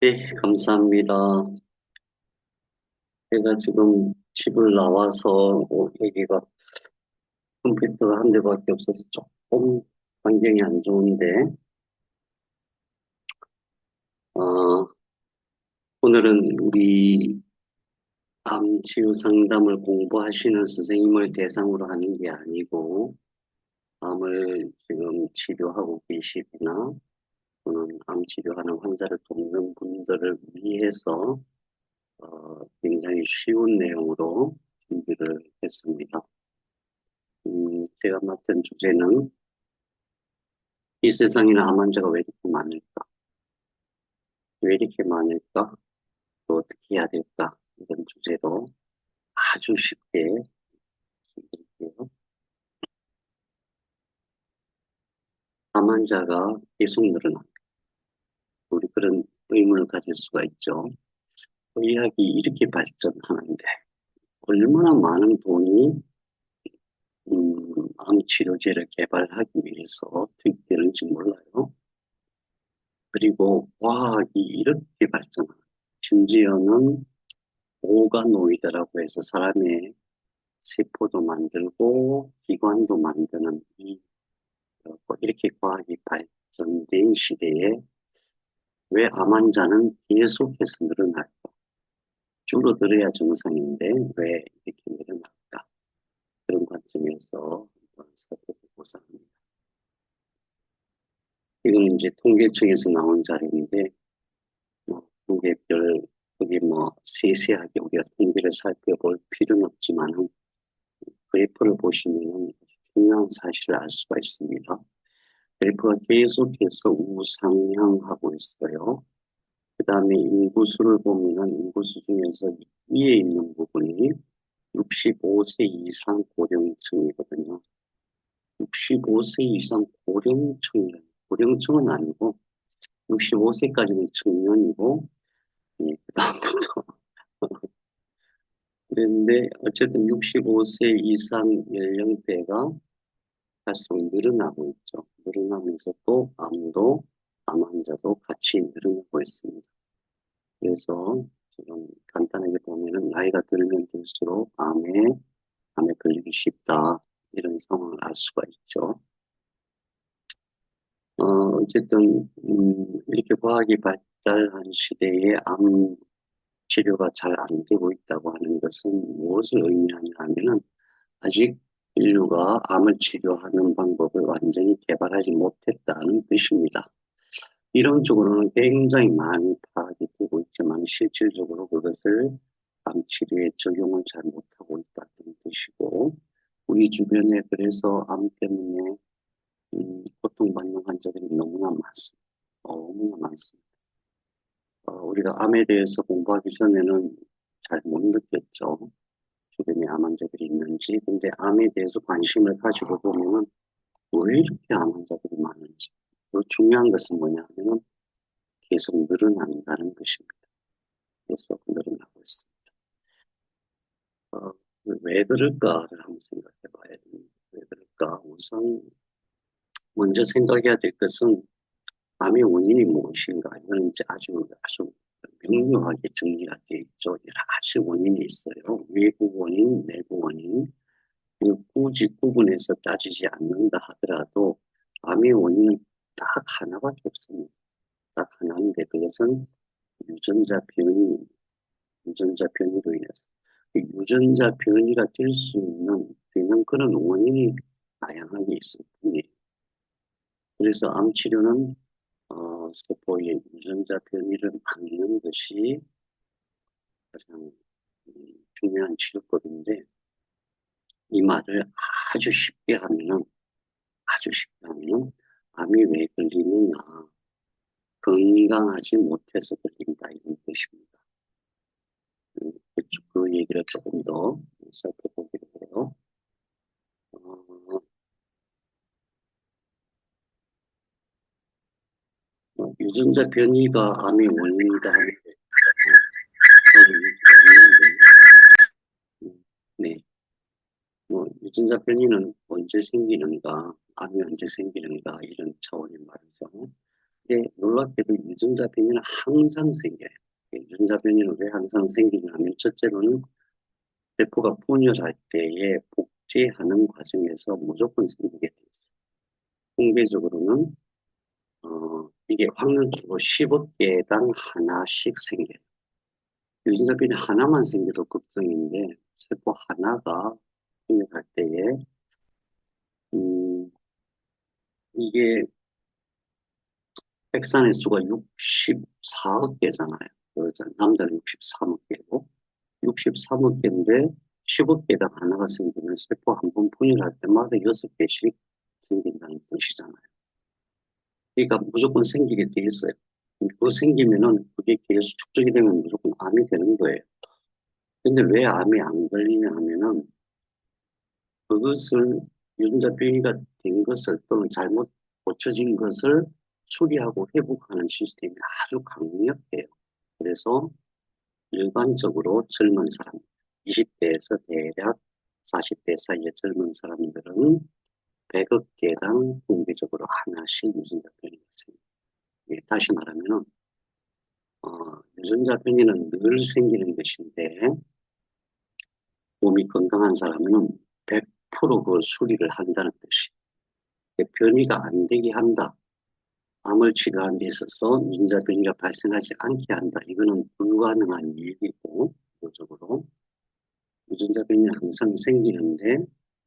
네, 감사합니다. 제가 지금 집을 나와서 여기가 컴퓨터가 한 대밖에 없어서 조금 환경이 안 좋은데, 어, 오늘은 우리 암 치유 상담을 공부하시는 선생님을 대상으로 하는 게 아니고, 암을 지금 치료하고 계시거나, 또는 암 치료하는 환자를 돕는 분들을 위해서 굉장히 쉬운 내용으로 준비를 했습니다. 제가 맡은 주제는 이 세상에는 암 환자가 왜 이렇게 많을까? 왜 이렇게 많을까? 또 어떻게 해야 될까? 이런 주제로 아주 쉽게 말씀드릴게요. 암 환자가 계속 늘어납니다. 우리 그런 의문을 가질 수가 있죠. 의학이 이렇게 발전하는데 얼마나 많은 돈이 암 치료제를 개발하기 위해서 투입되는지 몰라요. 그리고 과학이 이렇게 발전합니다. 심지어는 오가노이드라고 해서 사람의 세포도 만들고 기관도 만드는 이렇게 과학이 발전된 시대에 왜 암 환자는 계속해서 늘어날까? 줄어들어야 정상인데 왜 이렇게 늘어날까? 그런 관점에서 한번 살펴보고자 합니다. 이건 이제 통계청에서 나온 자료인데 통계별 그게 세세하게 우리가 통계를 살펴볼 필요는 없지만 그래프를 보시면 중요한 사실을 알 수가 있습니다. 그래프가 계속해서 우상향하고 있어요. 그 다음에 인구수를 보면 인구수 중에서 위에 있는 부분이 65세 이상 고령층이거든요. 65세 이상 고령층은 아니고 65세까지는 청년이고, 예, 그 다음부터 그런데 어쨌든 65세 이상 연령대가 갈수록 늘어나고 있죠. 늘어나면서 또 암 환자도 같이 늘어나고 있습니다. 그래서 지금 간단하게 보면은 나이가 들면 들수록 암에 걸리기 쉽다. 이런 상황을 알 수가 있죠. 어쨌든, 이렇게 과학이 발달한 시대에 암 치료가 잘 안 되고 있다고 하는 것은 무엇을 의미하냐 하면은 아직 인류가 암을 치료하는 방법을 완전히 개발하지 못했다는 뜻입니다. 이론적으로는 굉장히 많이 파악이 되고 있지만 실질적으로 그것을 암 치료에 적용을 잘 못하고 있다는 뜻이고 우리 주변에 그래서 암 때문에 고통받는 환자들이 너무나 많습니다. 너무나 많습니다. 우리가 암에 대해서 공부하기 전에는 잘 못 느꼈죠. 주변에 암 환자들이 있는지. 근데 암에 대해서 관심을 가지고 보면은 왜 이렇게 암 환자들이 많은지. 또 중요한 것은 뭐냐 하면은 계속 늘어난다는 것입니다. 계속 늘어나고 있습니다. 어, 왜 그럴까를 한번 생각해 봐야 됩니다. 왜 그럴까? 우선 먼저 생각해야 될 것은 암의 원인이 무엇인가? 이거는 이제 아주 명료하게 정리가 되어 있죠. 여러 가지 원인이 있어요. 외부 원인, 내부 원인. 굳이 구분해서 따지지 않는다 하더라도 암의 원인은 딱 하나밖에 없습니다. 딱 하나인데 그것은 유전자 변이, 유전자 변이로 인해서 그 유전자 변이가 되는 그런 원인이 다양하게 있을 뿐이에요. 그래서 암 치료는 세포의 유전자 변이를 막는 것이 가장 중요한 치료법인데 이 말을 아주 쉽게 하면은 암이 왜 걸리느냐 건강하지 못해서 걸린다 이런 뜻입니다. 그 얘기를 조금 더 살펴보기로 해요. 어, 유전자 변이가 암의 원인이다 하는데 저는 없는데 네. 유전자 변이는 언제 생기는가, 암이 언제 생기는가 이런 차원의 말이죠. 근데 놀랍게도 유전자 변이는 항상 생겨요. 유전자 변이는 왜 항상 생기냐 하면 첫째로는 세포가 분열할 때에 복제하는 과정에서 무조건 생기게 돼 있어요. 통계적으로는 이게 확률적으로 10억 개당 하나씩 생겨요. 유전자 변이 하나만 생겨도 걱정인데 세포 하나가 분열할 때에 음, 이게 핵산의 수가 64억 개잖아요. 남자는 63억 개고 63억 개인데 10억 개당 하나가 생기면 세포 한 번 분열할 때마다 6개씩 생긴다는 뜻이잖아요. 그러니까 무조건 생기게 돼 있어요. 그거 생기면은 그게 계속 축적이 되면 무조건 암이 되는 거예요. 근데 왜 암이 안 걸리냐 하면은 그것을 유전자 변이가 된 것을 또는 잘못 고쳐진 것을 수리하고 회복하는 시스템이 아주 강력해요. 그래서 일반적으로 젊은 사람, 20대에서 대략 40대 사이의 젊은 사람들은 100억 개당 공개적으로 하나씩 유전자 변이가 있습니다. 예, 다시 말하면 유전자 변이는 늘 생기는 것인데 몸이 건강한 사람은 100% 그 수리를 한다는 뜻이. 변이가 안 되게 한다. 암을 치료하는 데 있어서 유전자 변이가 발생하지 않게 한다. 이거는 불가능한 일이고, 기본적으로 유전자 변이는 항상 생기는데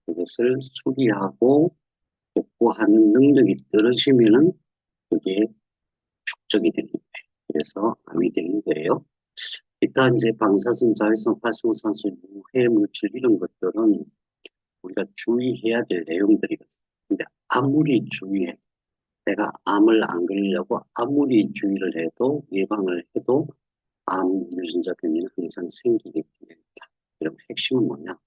그것을 수리하고 복구하는 능력이 떨어지면은 그게 축적이 되는 거예요. 그래서 암이 되는 거예요. 일단 이제 방사선, 자외선, 활성산소, 유해 물질 이런 것들은 우리가 주의해야 될 내용들이거든요. 근데 아무리 주의해, 내가 암을 안 걸리려고 아무리 주의를 해도 예방을 해도 암 유전자 변이는 항상 생기게 됩니다. 그럼 핵심은 뭐냐?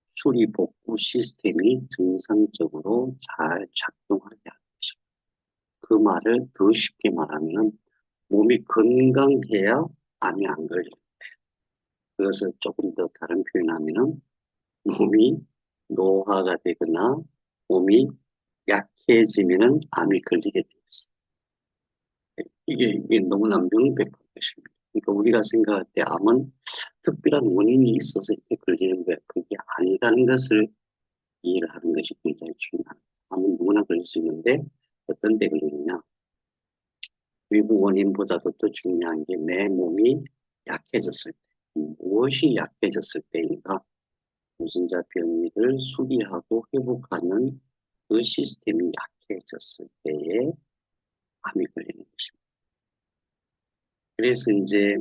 수리 복구 시스템이 정상적으로 잘 작동하게 하는 것입니다. 그 말을 더 쉽게 말하면 몸이 건강해야 암이 안 걸려요. 그것을 조금 더 다른 표현하면은 몸이 노화가 되거나 몸이 약해지면은 암이 걸리게 돼 있어요. 이게 너무나 명백한 것입니다. 그러니까 우리가 생각할 때 암은 특별한 원인이 있어서 이렇게 걸리는 거야. 그게 아니라는 것을 이해를 하는 것이 굉장히 중요합니다. 암은 누구나 걸릴 수 있는데 어떤 데 걸리느냐. 외부 원인보다도 더 중요한 게 내 몸이 약해졌을 때, 무엇이 약해졌을 때인가 유전자 변이를 수리하고 회복하는 그 시스템이 약해졌을 때에 암이 걸리는 것입니다. 그래서 이제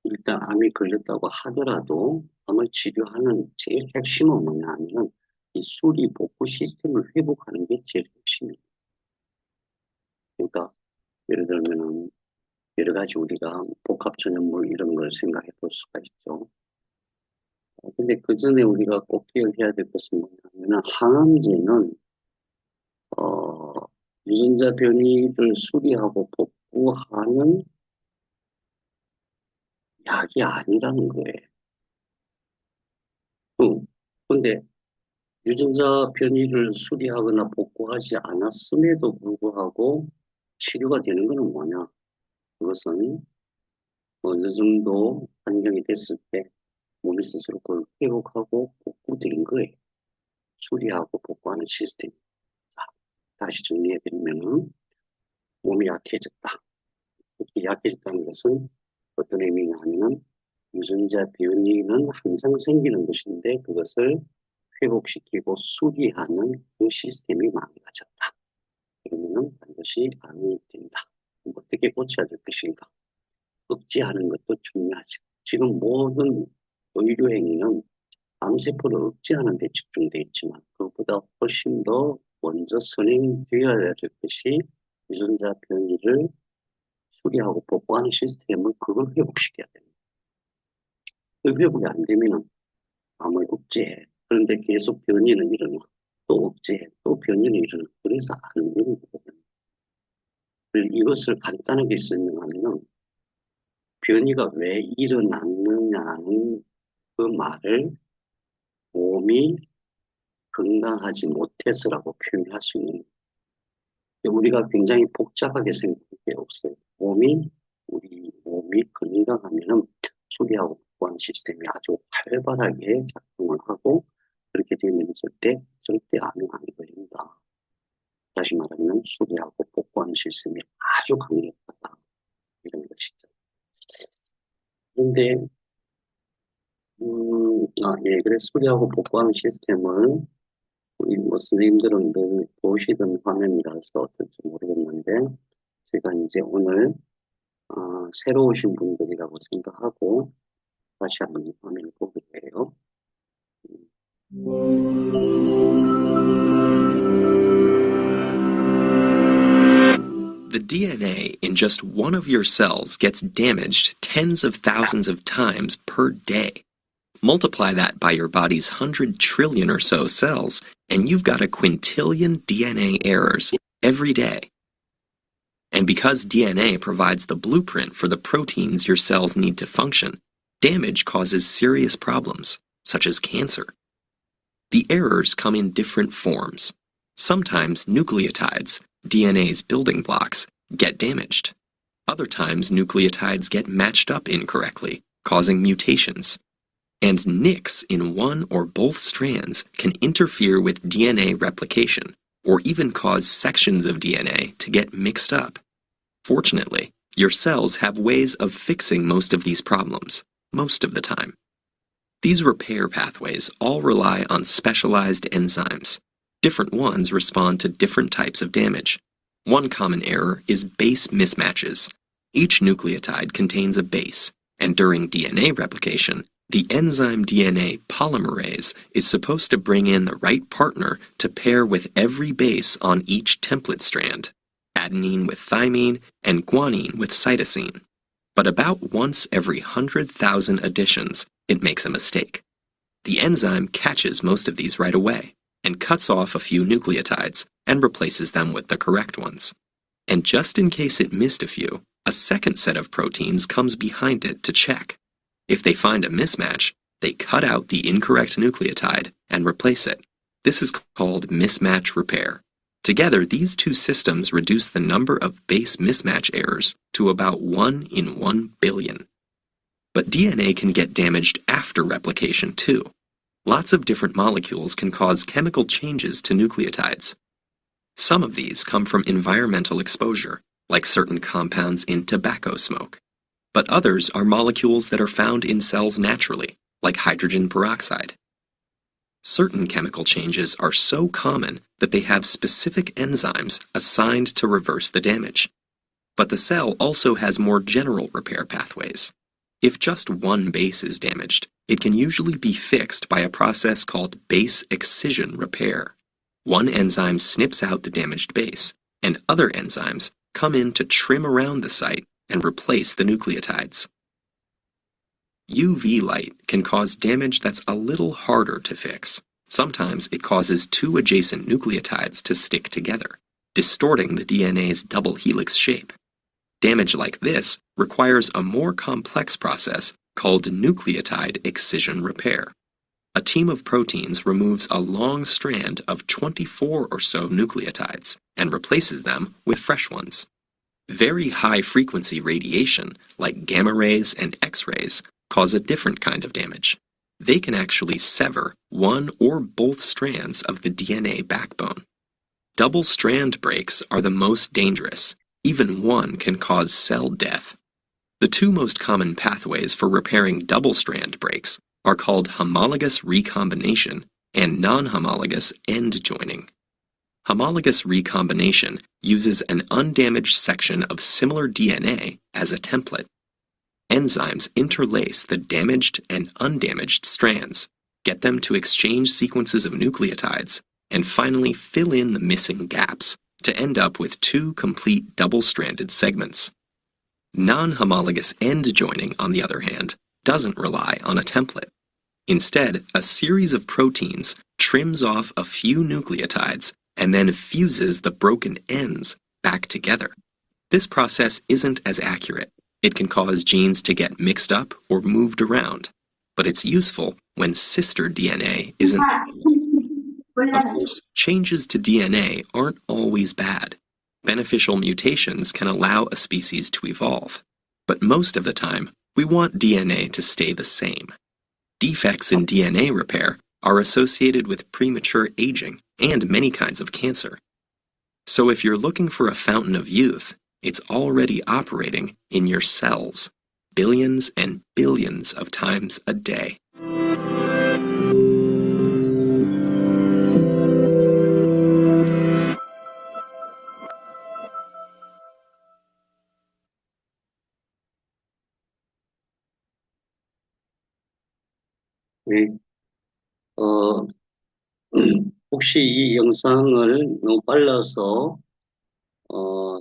일단 암이 걸렸다고 하더라도 암을 치료하는 제일 핵심은 뭐냐 하면 이 수리 복구 시스템을 회복하는 게 제일 핵심입니다. 그러니까 예를 들면은 여러 가지 우리가 복합 전염물 이런 걸 생각해 볼 수가 있죠. 근데 그 전에 우리가 꼭 기억해야 될 것은 뭐냐면 항암제는 어, 유전자 변이를 수리하고 복구하는 약이 아니라는 거예요. 근데 유전자 변이를 수리하거나 복구하지 않았음에도 불구하고 치료가 되는 것은 뭐냐? 그것은 어느 정도 환경이 됐을 때 몸이 스스로 그걸 회복하고 복구된 거예요. 수리하고 복구하는 시스템. 다시 정리해드리면은 몸이 약해졌다. 이렇게 약해졌다는 것은 어떤 의미냐 하면은 유전자 변이는 항상 생기는 것인데 그것을 회복시키고 수리하는 그 시스템이 망가졌다. 그러면은 반드시 암이 된다. 어떻게 고쳐야 될 것인가? 억제하는 것도 중요하죠. 지금 모든 의료 행위는 암세포를 억제하는 데 집중되어 있지만 그것보다 훨씬 더 먼저 선행되어야 될 것이 유전자 변이를 수리하고 복구하는 시스템을 그걸 회복시켜야 됩니다. 그 회복이 안 되면 암을 억제해. 그런데 계속 변이는 일어나. 또 억제해. 또 변이는 일어나. 그래서 안 되는 거거든요. 이것을 간단하게 설명하면 변이가 왜 일어났느냐는 그 말을 몸이 건강하지 못해서라고 표현할 수 있는 거예요. 우리가 굉장히 복잡하게 생각할 게 없어요. 우리 몸이 건강하면은 수리하고 복구하는 시스템이 아주 활발하게 작동을 하고, 그렇게 되면 절대 암이 안 걸린다. 다시 말하면 수리하고 복구하는 시스템이 아주 강력하다. 이런 것이죠. 그런데, 예, 그래서 수리하고 복구하는 시스템을 우리 뭐 선생님들은 늘 보시던 화면이라서 어떨지 모르겠는데, 제가 이제 오늘 새로 오신 분들이라고 생각하고 다시 한번 화면을 보게 돼요. The DNA in just one of your cells gets damaged tens of thousands of times per day. Multiply that by your body's 100 trillion or so cells, and you've got a quintillion DNA errors every day. And because DNA provides the blueprint for the proteins your cells need to function, damage causes serious problems, such as cancer. The errors come in different forms. Sometimes nucleotides, DNA's building blocks, get damaged. Other times nucleotides get matched up incorrectly, causing mutations. And nicks in one or both strands can interfere with DNA replication, or even cause sections of DNA to get mixed up. Fortunately, your cells have ways of fixing most of these problems, most of the time. These repair pathways all rely on specialized enzymes. Different ones respond to different types of damage. One common error is base mismatches. Each nucleotide contains a base, and during DNA replication, the enzyme DNA polymerase is supposed to bring in the right partner to pair with every base on each template strand, adenine with thymine and guanine with cytosine. But about once every 100,000 additions, it makes a mistake. The enzyme catches most of these right away and cuts off a few nucleotides and replaces them with the correct ones. And just in case it missed a few, a second set of proteins comes behind it to check. If they find a mismatch, they cut out the incorrect nucleotide and replace it. This is called mismatch repair. Together, these two systems reduce the number of base mismatch errors to about 1 in 1 billion. But DNA can get damaged after replication too. Lots of different molecules can cause chemical changes to nucleotides. Some of these come from environmental exposure, like certain compounds in tobacco smoke. But others are molecules that are found in cells naturally, like hydrogen peroxide. Certain chemical changes are so common that they have specific enzymes assigned to reverse the damage. But the cell also has more general repair pathways. If just one base is damaged, it can usually be fixed by a process called base excision repair. One enzyme snips out the damaged base, and other enzymes come in to trim around the site and replace the nucleotides. UV light can cause damage that's a little harder to fix. Sometimes it causes two adjacent nucleotides to stick together, distorting the DNA's double helix shape. Damage like this requires a more complex process called nucleotide excision repair. A team of proteins removes a long strand of 24 or so nucleotides and replaces them with fresh ones. Very high-frequency radiation, like gamma rays and X-rays, cause a different kind of damage. They can actually sever one or both strands of the DNA backbone. Double-strand breaks are the most dangerous. Even one can cause cell death. The two most common pathways for repairing double-strand breaks are called homologous recombination and non-homologous end joining. Homologous recombination uses an undamaged section of similar DNA as a template. Enzymes interlace the damaged and undamaged strands, get them to exchange sequences of nucleotides, and finally fill in the missing gaps to end up with two complete double-stranded segments. Non-homologous end joining, on the other hand, doesn't rely on a template. Instead, a series of proteins trims off a few nucleotides and then fuses the broken ends back together. This process isn't as accurate. It can cause genes to get mixed up or moved around, but it's useful when sister DNA isn't. Of course, changes to DNA aren't always bad. Beneficial mutations can allow a species to evolve. But most of the time, we want DNA to stay the same. Defects in DNA repair are associated with premature aging and many kinds of cancer. So if you're looking for a fountain of youth, it's already operating in your cells, billions and billions of times a day. 네, 어, 혹시 이 영상을 너무 빨라서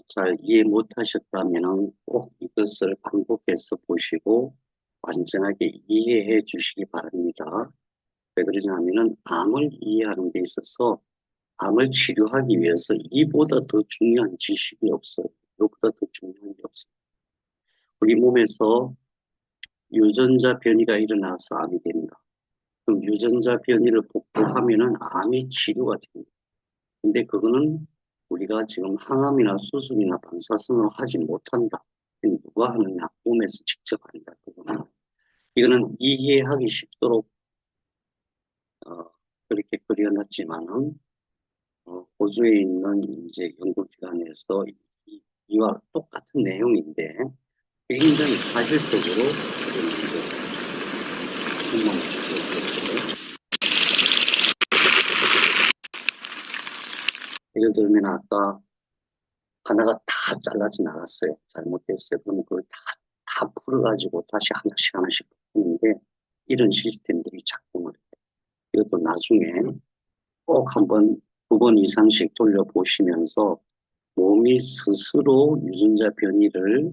잘 이해 못하셨다면 꼭 이것을 반복해서 보시고 완전하게 이해해 주시기 바랍니다. 왜 그러냐면은 암을 이해하는 데 있어서 암을 치료하기 위해서 이보다 더 중요한 지식이 없어요. 이보다 더 중요한 게 없어요. 우리 몸에서 유전자 변이가 일어나서 암이 됩니다. 그럼 유전자 변이를 복구하면은 암의 치료가 됩니다. 근데 그거는 우리가 지금 항암이나 수술이나 방사선으로 하지 못한다. 누가 하느냐? 몸에서 직접 한다. 이거는 이해하기 쉽도록 그렇게 그려놨지만은 호주에 있는 이제 연구기관에서 이와 똑같은 내용인데 굉장히 사실적으로 예를 들면 아까 하나가 다 잘라져 나갔어요. 잘못됐어요. 그러면 그걸 다 풀어가지고 다시 하나씩 하나씩 푸는데 이런 시스템들이 작동을 해요. 이것도 나중에 꼭 한번 2번 이상씩 돌려보시면서 몸이 스스로 유전자 변이를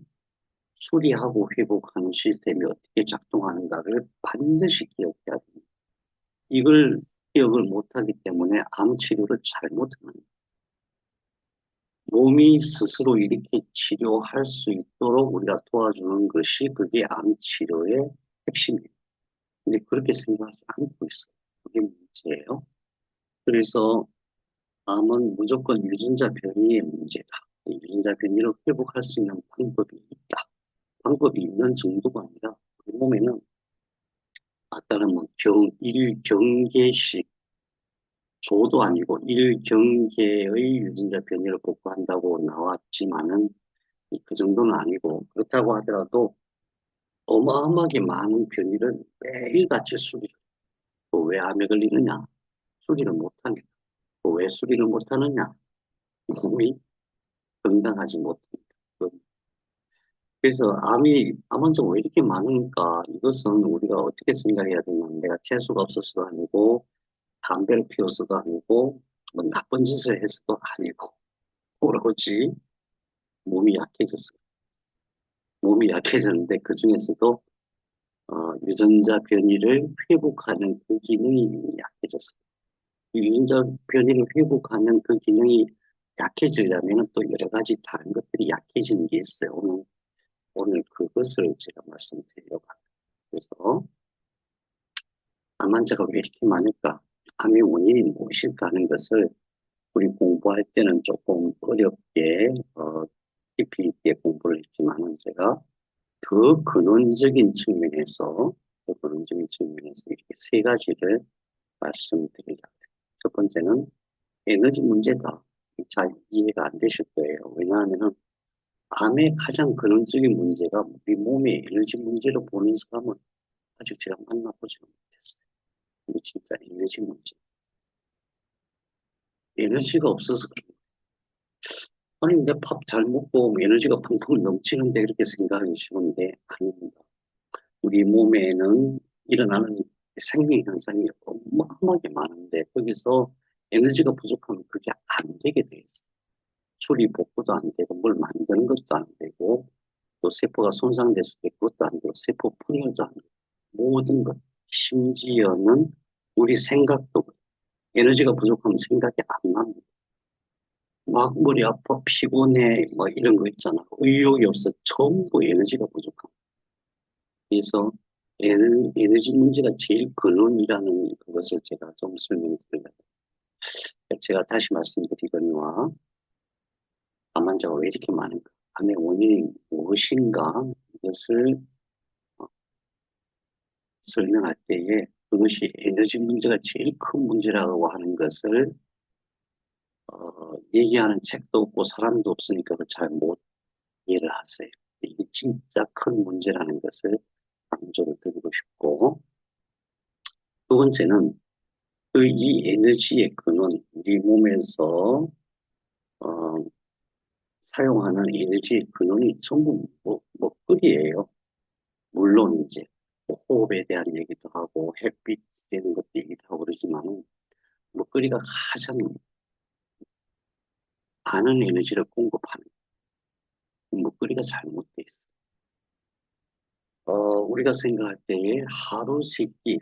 수리하고 회복하는 시스템이 어떻게 작동하는가를 반드시 기억해야 됩니다. 이걸 기억을 못하기 때문에 암 치료를 잘못하는 거예요. 몸이 스스로 이렇게 치료할 수 있도록 우리가 도와주는 것이 그게 암 치료의 핵심이에요. 근데 그렇게 생각하지 않고 있어요. 그게 문제예요. 그래서 암은 무조건 유전자 변이의 문제다. 유전자 변이를 회복할 수 있는 방법이 있다. 방법이 있는 정도가 아니라 우리 몸에는 아까는 뭐 1경계씩 조도 아니고 1경계의 유전자 변이를 복구한다고 나왔지만은 그 정도는 아니고 그렇다고 하더라도 어마어마하게 많은 변이를 매일같이 수리를 왜 암에 걸리느냐? 수리를 못하니까. 왜 수리를 못하느냐? 몸이 건강하지 못하니까. 그래서 암 환자가 왜 이렇게 많으니까 이것은 우리가 어떻게 생각해야 되냐면 내가 재수가 없어서도 아니고 담배를 피워서도 아니고 뭐 나쁜 짓을 해서도 아니고 오로지 몸이 약해졌어요. 몸이 약해졌는데 그 중에서도 유전자 변이를 회복하는 그 기능이 약해졌어요. 유전자 변이를 회복하는 그 기능이 약해지려면 또 여러 가지 다른 것들이 약해지는 게 있어요. 오늘 그것을 제가 말씀드리려고 합니다. 그래서 암 환자가 왜 이렇게 많을까? 암의 원인이 무엇일까 하는 것을 우리 공부할 때는 조금 어렵게 깊이 있게 공부를 했지만은 제가 더 근원적인 측면에서 이렇게 세 가지를 말씀드리려고 해요. 첫 번째는 에너지 문제다. 잘 이해가 안 되실 거예요. 왜냐하면 암의 가장 근원적인 문제가 우리 몸의 에너지 문제로 보는 사람은 아직 제가 만나보지 못했어요. 근데 진짜 에너지 문제. 에너지가 없어서 그런 거예요. 아니, 내 밥 잘 먹고 에너지가 펑펑 넘치는데 이렇게 생각하기 쉬운데 아닙니다. 우리 몸에는 일어나는 생리 현상이 어마어마하게 많은데 거기서 에너지가 부족하면 그게 안 되게 돼 있어요. 수리 복구도 안 되고 뭘 만드는 것도 안 되고 또 세포가 손상됐을 때 그것도 안 되고 세포 분열도 안 되고 모든 것 심지어는 우리 생각도 에너지가 부족하면 생각이 안 납니다. 막 머리 아파 피곤해 뭐 이런 거 있잖아. 의욕이 없어. 전부 에너지가 부족합니다. 그래서 에너지 문제가 제일 근원이라는 그것을 제가 좀 설명드려요. 제가 다시 말씀드리거니와 암 사망자가 왜 이렇게 많은가? 암의 원인이 무엇인가? 이것을 설명할 때에 그것이 에너지 문제가 제일 큰 문제라고 하는 것을 얘기하는 책도 없고 사람도 없으니까 잘 못 이해를 하세요. 이게 진짜 큰 문제라는 것을 강조를 드리고 싶고, 두 번째는 이 에너지의 근원, 우리 몸에서 어, 사용하는 에너지의 근원이 전부 먹거리예요. 물론 이제 뭐 호흡에 대한 얘기도 하고 햇빛 되는 것도 얘기도 하고 그러지만 먹거리가 가장 많은 에너지를 공급하는 먹거리가 잘못돼 있어. 우리가 생각할 때에 하루 세 끼,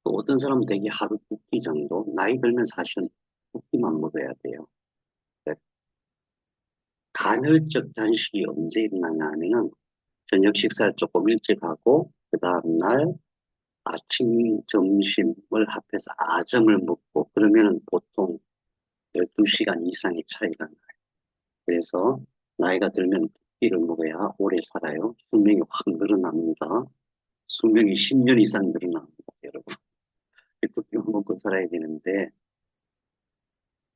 또 어떤 사람은 되게 하루 두 끼 정도, 나이 들면 사실은 두 끼만 먹어야 돼요. 네. 간헐적 단식이 언제 일어나냐 하면은 저녁 식사를 조금 일찍 하고 그 다음날 아침, 점심을 합해서 아점을 먹고 그러면은 보통 12시간 이상의 차이가 나요. 그래서 나이가 들면 두 끼를 먹어야 오래 살아요. 수명이 확 늘어납니다. 수명이 10년 이상 늘어납니다, 여러분. 두 끼만 먹고 살아야 되는데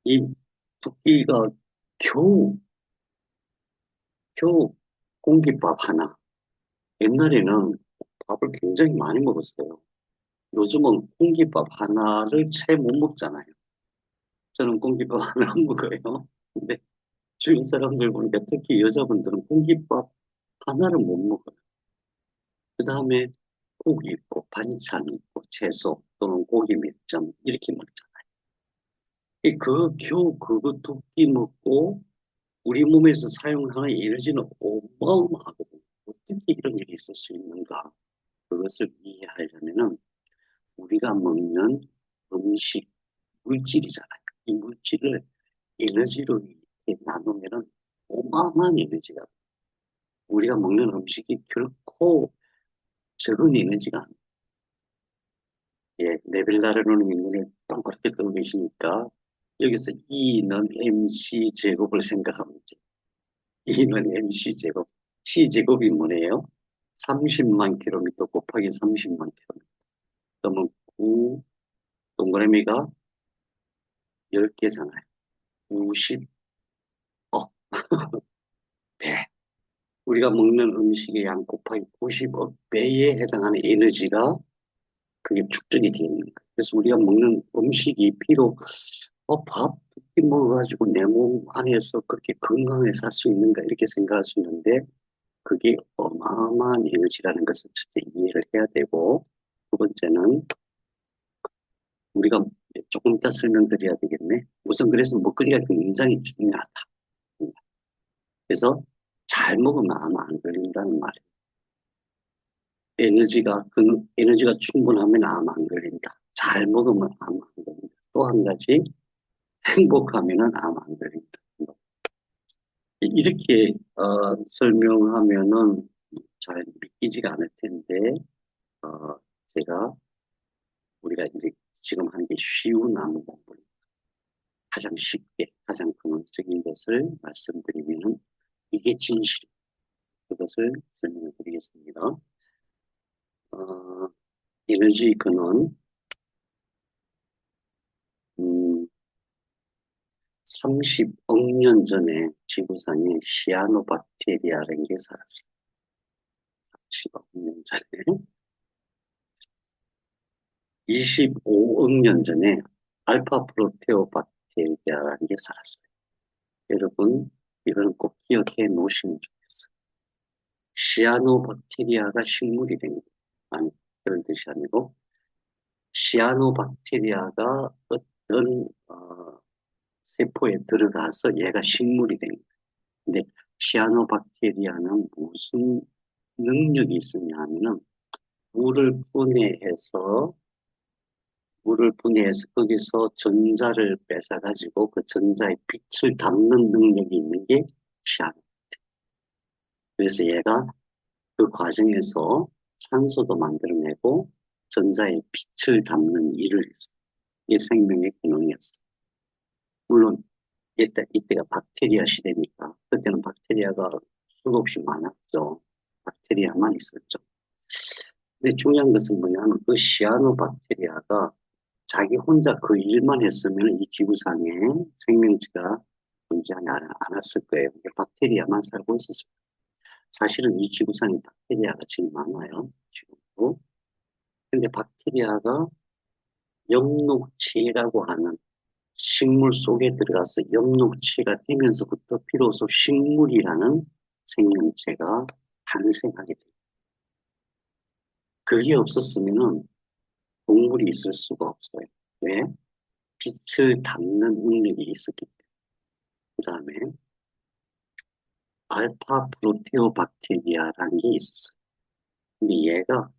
이 두 끼가 겨우 겨우 공깃밥 하나. 옛날에는 밥을 굉장히 많이 먹었어요. 요즘은 공깃밥 하나를 채 못 먹잖아요. 저는 공깃밥 하나 안 먹어요. 근데 주위 사람들 보니까 특히 여자분들은 공깃밥 하나를 못 먹어요. 그 다음에 국 있고 반찬 있고 채소 또는 고기 몇 점 이렇게 먹잖아요. 겨우 그거 두 끼 먹고 우리 몸에서 사용하는 에너지는 어마어마하거든요. 어떻게 이런 일이 있을 수 있는가? 그것을 이해하려면은 우리가 먹는 음식, 물질이잖아요. 이 물질을 에너지로 이렇게 나누면은 어마어마한 에너지가 우리가 먹는 음식이 결코 적은 에너지가 아니에요. 예, 네빌라르노님이 눈에 동그랗게 뜨고 계시니까 여기서 E는 MC 제곱을 생각하면 돼. E는 MC 제곱. C 제곱이 뭐네요? 30만 킬로미터 곱하기 30만 킬로미터. 그러면 9 동그라미가 10개잖아요. 90억 배. 우리가 먹는 음식의 양 곱하기 90억 배에 해당하는 에너지가 그게 축적이 되어 있는 거예요. 그래서 우리가 먹는 음식이 비록 밥 두 끼 먹어가지고 내 몸 안에서 그렇게 건강하게 살 수 있는가 이렇게 생각할 수 있는데 그게 어마어마한 에너지라는 것을 첫째 이해를 해야 되고 두 번째는 우리가 조금 이따 설명드려야 되겠네. 우선 그래서 먹거리가 굉장히 중요하다. 그래서 잘 먹으면 아마 안 걸린다는 말이에요. 에너지가 충분하면 암 안 걸린다. 잘 먹으면 암 안 걸린다. 또 한 가지, 행복하면은 암 안 걸린다. 이렇게, 설명하면은 잘 믿기지가 않을 텐데, 어, 제가, 우리가 이제 지금 하는 게 쉬운 암 공부, 가장 쉽게, 가장 근원적인 것을 말씀드리면은 이게 진실, 그것을 설명을 드리겠습니다. 에너지 근원, 음, 30억 년 전에 지구상에 시아노박테리아라는 게 살았어요. 10억 년 전에. 25억 년 전에 알파 프로테오박테리아라는 게 살았어요. 여러분, 이거는 꼭 기억해 놓으시면 좋겠어요. 시아노박테리아가 식물이 된 거예요. 아니, 그런 뜻이 아니고, 시아노박테리아가 어떤, 세포에 들어가서 얘가 식물이 된 거예요. 근데 시아노박테리아는 무슨 능력이 있으냐 하면은 물을 분해해서 거기서 전자를 뺏어가지고 그 전자의 빛을 담는 능력이 있는 게 시아노. 그래서 얘가 그 과정에서 산소도 만들어내고 전자의 빛을 담는 일을 했어요. 이게 생명의 기능이었어요. 물론 이때가 박테리아 시대니까 때는 박테리아가 수도 없이 많았죠. 박테리아만 있었죠. 근데 중요한 것은 뭐냐면 그 시아노박테리아가 자기 혼자 그 일만 했으면 이 지구상에 생명체가 존재하지 않았을 거예요. 박테리아만 살고 있었어요. 사실은 이 지구상에 박테리아가 제일 많아요. 지금도. 근데 박테리아가 엽록체라고 하는 식물 속에 들어가서 엽록체가 되면서부터 비로소 식물이라는 생명체가 탄생하게 돼요. 그게 없었으면은 동물이 있을 수가 없어요. 왜? 빛을 담는 능력이 있었기 때문에. 그 다음에 알파 프로테오박테리아라는 게 있었어요. 근데 얘가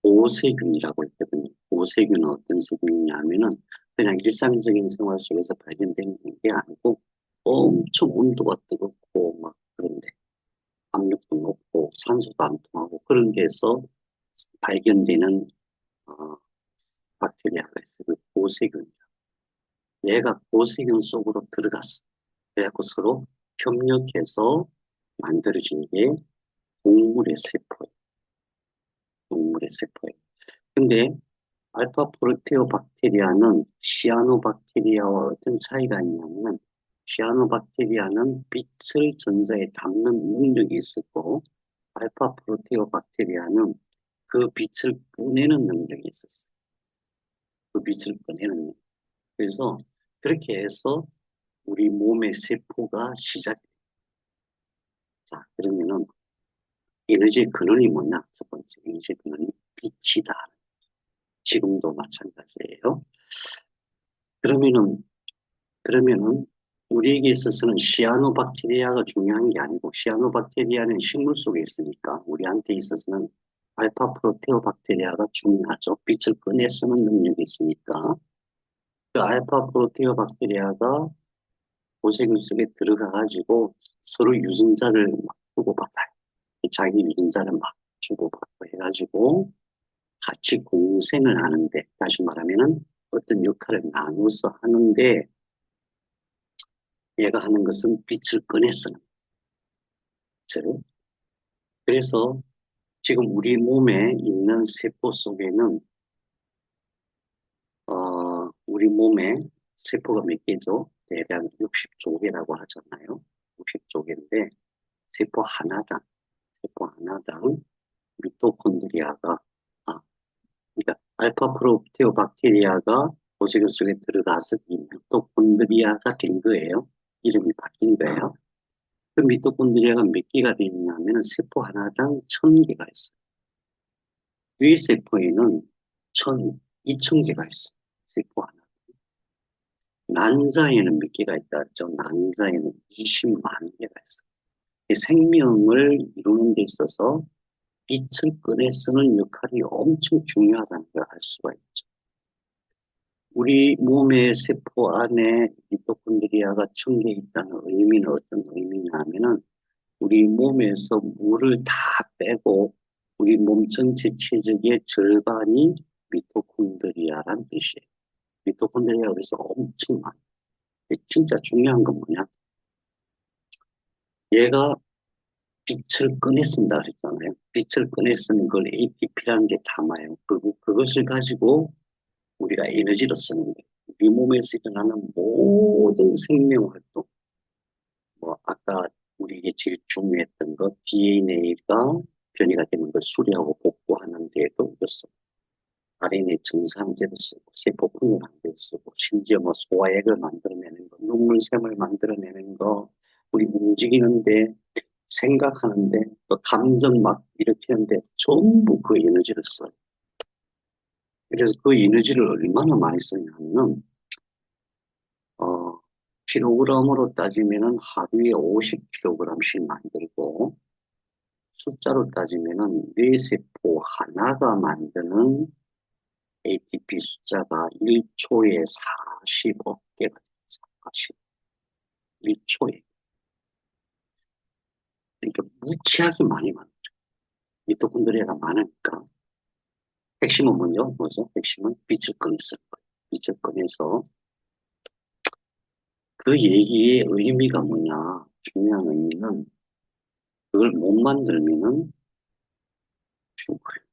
오세균이라고 있거든요. 오세균은 어떤 세균이냐면은 그냥 일상적인 생활 속에서 발견되는 게 아니고 엄청 온도가 뜨겁고 막 그런데 압력도 높고 산소도 안 통하고 그런 데서 발견되는 어, 박테리아가 있어요. 그 오세균. 얘가 오세균 속으로 들어갔어. 그래갖고 서로 협력해서 만들어진 게 동물의 세포예요. 동물의 세포예요. 근데 알파 프로테오 박테리아는 시아노박테리아와 어떤 차이가 있냐면 시아노박테리아는 빛을 전자에 담는 능력이 있었고 알파 프로테오 박테리아는 그 빛을 꺼내는 능력이 있었어요. 그 빛을 꺼내는 능력. 그래서 그렇게 해서 우리 몸의 세포가 시작이 됩니다. 자, 그러면은 에너지 근원이 뭐냐? 첫 번째 에너지 근원이 빛이다. 지금도 마찬가지예요. 그러면은 그러면은 우리에게 있어서는 시아노박테리아가 중요한 게 아니고 시아노박테리아는 식물 속에 있으니까 우리한테 있어서는 알파 프로테오박테리아가 중요하죠. 빛을 꺼내 쓰는 능력이 있으니까 그 알파 프로테오박테리아가 고세균 속에 들어가 가지고 서로 유전자를 막 주고받아요. 자기 유전자를 막 주고받고 해가지고 같이 공생을 하는데 다시 말하면은 어떤 역할을 나누어서 하는데 얘가 하는 것은 빛을 꺼내 쓰는 거죠. 그래서 지금 우리 몸에 있는 세포 속에는 우리 몸에 세포가 몇 개죠? 대략 60조 개라고 하잖아요. 60조 개인데 세포 하나당 미토콘드리아가 그러니까 알파 프로테오박테리아가 고세균 속에 들어가서 이 미토콘드리아가 된 거예요. 이름이 바뀐 거예요. 그 미토콘드리아가 몇 개가 되어 있냐면 세포 하나당 1000개가 있어요. 뇌세포에는 2,000개가 있어요. 세포 하나. 난자에는 몇 개가 있다 했죠? 난자에는 20만 개가 있어요. 생명을 이루는 데 있어서 빛을 꺼내 쓰는 역할이 엄청 중요하다는 걸 알 수가 있죠. 우리 몸의 세포 안에 미토콘드리아가 1,000개 있다는 의미는 어떤 의미냐면은 우리 몸에서 물을 다 빼고 우리 몸 전체 체적의 절반이 미토콘드리아란 뜻이에요. 미토콘드리아가 그래서 엄청 많아요. 진짜 중요한 건 뭐냐? 얘가 빛을 꺼내 쓴다 그랬잖아요. 빛을 꺼내 쓰는 걸 ATP라는 게 담아요. 그것을 가지고 우리가 에너지로 쓰는 거예요. 우리 몸에서 일어나는 모든 생명 활동, 뭐 아까 우리에게 제일 중요했던 것 DNA가 변이가 되는 걸 수리하고 복구하는 데에도 이겼어. RNA 정상제도 쓰고 세포 분열하는 데 쓰고 심지어 뭐 소화액을 만들어내는 거, 눈물샘을 만들어내는 거, 우리 움직이는데 생각하는데 또 감정 막 이렇게 하는데 전부 그 에너지를 써요. 그래서 그 에너지를 얼마나 많이 쓰냐면 킬로그램으로 따지면은 하루에 50kg씩 만들고 숫자로 따지면은 뇌세포 하나가 만드는 ATP 숫자가 1초에 40억 개가 됩니다. 40. 1초에. 그러니까 무지하게 많이 만들어요. 미토콘드리아가 많으니까. 핵심은 뭐죠? 핵심은 빛을 꺼냈을 거예요. 빛을 꺼내서 그 얘기의 의미가 뭐냐? 중요한 의미는 그걸 못 만들면은 죽어요.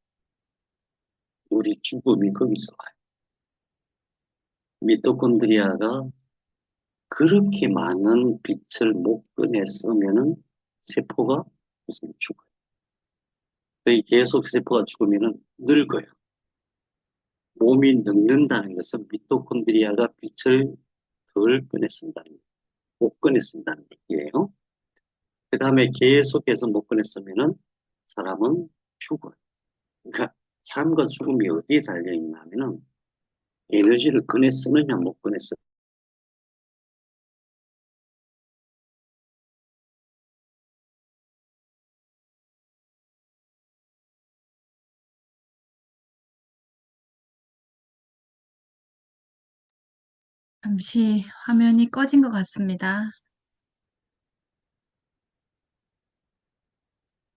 우리 죽음이 거기서 와요. 미토콘드리아가 그렇게 많은 빛을 못 꺼냈으면은 세포가 무슨 죽어요. 그게 계속 세포가 죽으면은 늙어요. 몸이 늙는다는 것은 미토콘드리아가 빛을 덜 꺼냈습니다는, 못 꺼냈습니다는 얘기예요. 그 다음에 계속해서 못 꺼냈으면은 사람은 죽어요. 그러니까 삶과 죽음이 어디에 달려 있냐면은 에너지를 꺼내 쓰느냐 못 꺼내 쓰느냐. 잠시 화면이 꺼진 것 같습니다.